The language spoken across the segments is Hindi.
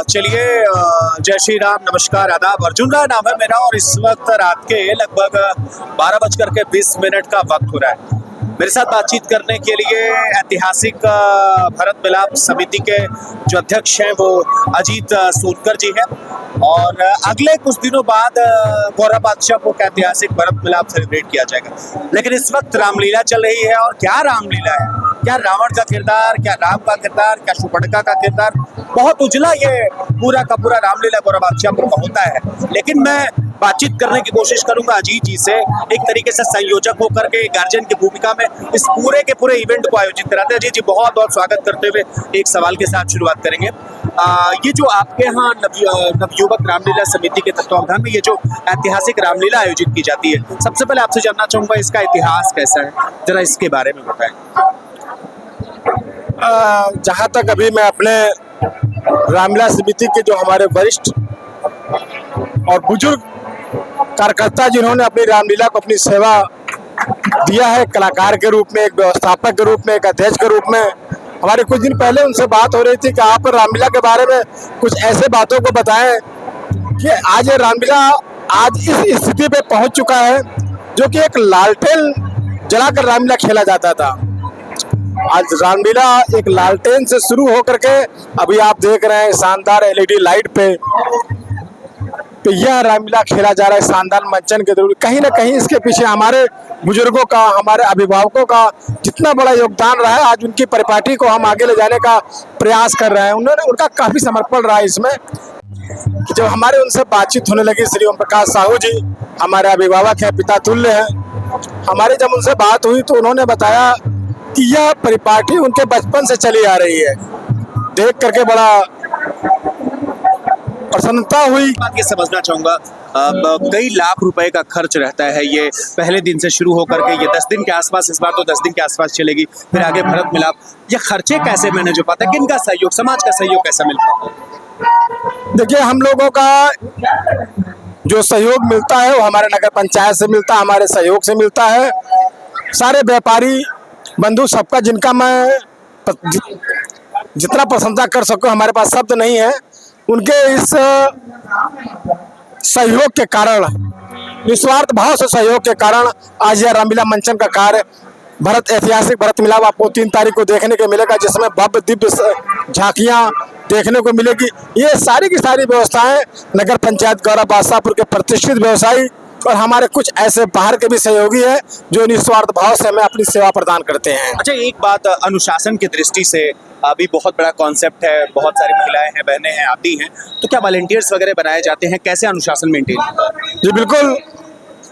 चलिए जय श्री राम, नमस्कार, आदाब। अर्जुन राय नाम है मेरा और इस वक्त रात के लगभग 12:20 का वक्त हो रहा है। मेरे साथ बातचीत करने के लिए ऐतिहासिक भरत मिलाप समिति के जो अध्यक्ष हैं वो अजीत सोनकर जी हैं और अगले कुछ दिनों बाद गौरव बादशाह को ऐतिहासिक भरत मिलाप सेलिब्रेट किया जाएगा। लेकिन इस वक्त रामलीला चल रही है और क्या रामलीला है, क्या रावण का किरदार, क्या राम का किरदार, क्या शूर्पणखा का किरदार, बहुत उजला ये पूरा का पूरा रामलीला गौरव बादशाहपुर का होता है। लेकिन मैं बातचीत करने की कोशिश करूंगा अजीत जी से, एक तरीके से संयोजक होकर के गार्जियन की भूमिका में इस पूरे के पूरे इवेंट को आयोजित कराते हैं। अजीत जी, बहुत बहुत स्वागत करते हुए एक सवाल के साथ शुरुआत करेंगे। ये जो आपके यहाँ नवयुवक रामलीला समिति के तत्वावधान में ये जो ऐतिहासिक रामलीला आयोजित की जाती है, सबसे पहले आपसे जानना चाहूंगा इसका इतिहास कैसा है, जरा इसके बारे में बताएं। जहाँ तक अभी मैं अपने रामलीला समिति के जो हमारे वरिष्ठ और बुजुर्ग कार्यकर्ता जिन्होंने अपनी रामलीला को अपनी सेवा दिया है, कलाकार के रूप में, एक व्यवस्थापक के रूप में, एक अध्यक्ष के रूप में, हमारे कुछ दिन पहले उनसे बात हो रही थी कि आप रामलीला के बारे में कुछ ऐसे बातों को बताएं कि आज ये रामलीला आज इस स्थिति पे पहुंच चुका है जो कि एक लालटेन जलाकर रामलीला खेला जाता था। आज रामलीला एक लालटेन से शुरू होकर के अभी आप देख रहे हैं शानदार एलईडी लाइट पे तो यह रामलीला खेला जा रहा है शानदार मंचन के थ्रू। कहीं ना कहीं इसके पीछे हमारे बुजुर्गों का, हमारे अभिभावकों का जितना बड़ा योगदान रहा है, आज उनकी परिपाटी को हम आगे ले जाने का प्रयास कर रहे हैं। उनका काफी समर्पण रहा है इसमें। जब हमारे उनसे बातचीत होने लगी, श्री ओम प्रकाश साहू जी हमारे अभिभावक हैं, पिता तुल्य हैं, हमारी जब उनसे बात हुई तो उन्होंने बताया कि यह परिपाटी उनके बचपन से चली आ रही है। देख करके बड़ा प्रसन्नता हुई। बात ये समझना चाहूंगा, कई लाख रुपए का खर्च रहता है ये पहले दिन से शुरू होकर के ये 10 दिन के आसपास, इस बार तो 10 दिन के आसपास चलेगी, फिर आगे भरत मिलाप। ये खर्चे कैसे मैनेज हो पाता है, किन का सहयोग, समाज का सहयोग कैसा मिल पाता है? देखिए, हम लोगों का जो सहयोग मिलता है वो हमारे नगर पंचायत से मिलता है, हमारे सहयोग से मिलता है। सारे व्यापारी बंधु सबका, जिनका मैं जितना प्रशंसा कर सकूं हमारे पास शब्द नहीं है, उनके इस सहयोग के कारण, निस्वार्थ भाव से सहयोग के कारण आज यह रामलीला मंचन का कार्य ऐतिहासिक भरत मिलाप आपको 3 तारीख को देखने को मिलेगा, जिसमें भव्य दिव्य झांकियां देखने को मिलेगी। ये सारी की सारी व्यवस्थाएं नगर पंचायत गौरव बादशाहपुर के प्रतिष्ठित व्यवसायी और हमारे कुछ ऐसे बाहर के भी सहयोगी हैं जो निस्वार्थ भाव से हमें अपनी सेवा प्रदान करते हैं। अच्छा, एक बात अनुशासन की दृष्टि से अभी बहुत बड़ा कॉन्सेप्ट है, बहुत सारी महिलाएं हैं, बहनें हैं, आती हैं, तो क्या वॉलंटियर्स वगैरह बनाए जाते हैं, कैसे अनुशासन मेंटेन होता है? जी बिल्कुल,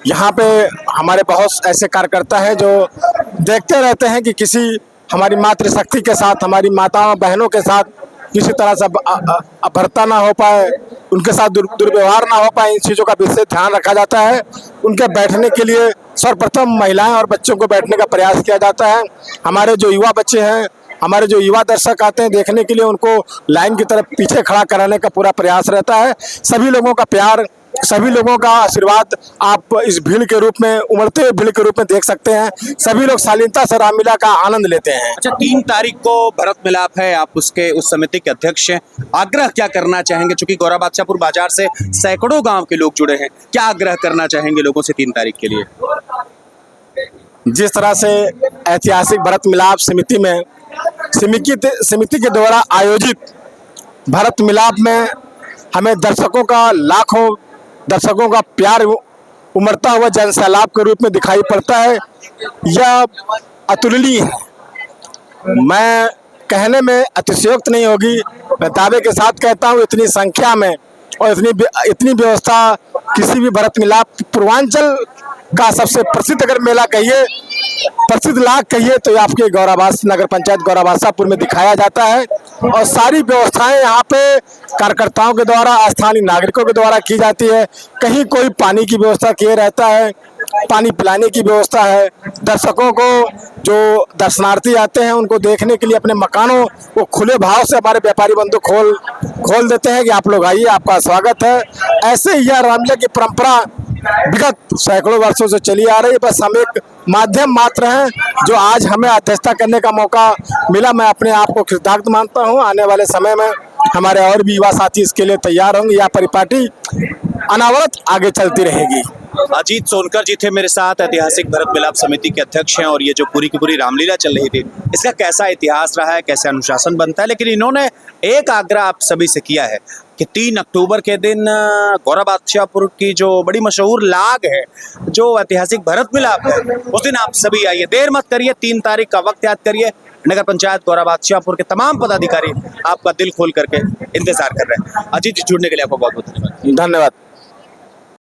यहाँ पे हमारे बहुत ऐसे कार्यकर्ता हैं जो देखते रहते हैं कि किसी हमारी मातृशक्ति के साथ, हमारी माताओं बहनों के साथ किसी तरह से अपहरता ना हो पाए, उनके साथ दुर्व्यवहार ना हो पाए, इन चीज़ों का विशेष ध्यान रखा जाता है। उनके बैठने के लिए सर्वप्रथम महिलाएं और बच्चों को बैठने का प्रयास किया जाता है। हमारे जो युवा बच्चे हैं, हमारे जो युवा दर्शक आते हैं देखने के लिए, उनको लाइन की तरफ पीछे खड़ा कराने का पूरा प्रयास रहता है। सभी लोगों का प्यार, सभी लोगों का आशीर्वाद आप इस भीड़ के रूप में, उमड़ते हुए भीड़ के रूप में देख सकते हैं। सभी लोग शालीनता से रामलीला का आनंद लेते हैं। अच्छा, 3 तारीख को भरत मिलाप है, आप उसके उस समिति के अध्यक्ष हैं, आग्रह क्या करना चाहेंगे? चूंकि गौरव बादशाहपुर बाजार से सैकड़ों गांव के लोग जुड़े हैं, क्या आग्रह करना चाहेंगे लोगों से 3 तारीख के लिए? जिस तरह से ऐतिहासिक भरत मिलाप समिति के द्वारा आयोजित भरत मिलाप में हमें दर्शकों का, लाखों दर्शकों का प्यार उमड़ता हुआ जनसैलाब के रूप में दिखाई पड़ता है, यह अतुलनीय है। मैं कहने में अतिशयोक्त नहीं होगी, मैं दावे के साथ कहता हूँ, इतनी संख्या में और इतनी व्यवस्था किसी भी भरत मिलाप पूर्वांचल का सबसे प्रसिद्ध अगर मेला कहिए, प्रसिद्ध लाख कहिए, तो आपके नगर पंचायत गौरव बादशाहपुर में दिखाया जाता है। और सारी व्यवस्थाएं यहाँ पे कार्यकर्ताओं के द्वारा, स्थानीय नागरिकों के द्वारा की जाती है। कहीं कोई पानी की व्यवस्था किए रहता है, पानी पिलाने की व्यवस्था है। दर्शकों को, जो दर्शनार्थी आते हैं, उनको देखने के लिए अपने मकानों को खुले भाव से हमारे व्यापारी बंधु खोल देते हैं कि आप लोग आइए, आपका स्वागत है। ऐसे ही यह रामलीला की परंपरा विगत सैकड़ों वर्षों से चली आ रही है। बस हम एक माध्यम मात्र हैं जो आज हमें अध्यक्षता करने का मौका मिला। मैं अपने आप को कृतज्ञ मानता हूं। आने वाले समय में हमारे और भी युवा साथी इसके लिए तैयार होंगे। यह परिपाटी अनावरत आगे चलती रहेगी। अजीत सोनकर जी थे मेरे साथ, ऐतिहासिक भरत मिलाप समिति के अध्यक्ष हैं। और ये जो पूरी की पूरी रामलीला चल रही थी, इसका कैसा इतिहास रहा है, कैसे अनुशासन बनता है, लेकिन इन्होंने एक आग्रह आप सभी से किया है कि 3 अक्टूबर के दिन गौरा बादशाहपुर की जो बड़ी मशहूर लाग है, जो ऐतिहासिक भरत मिलाप है, उस दिन आप सभी आइए, देर मत करिए, 3 तारीख का वक्त याद करिए। नगर पंचायत गौरा बादशाहपुर के तमाम पदाधिकारी आपका दिल खोल करके इंतजार कर रहे हैं। अजीत जी, जुड़ने के लिए आपको बहुत बहुत धन्यवाद। धन्यवाद।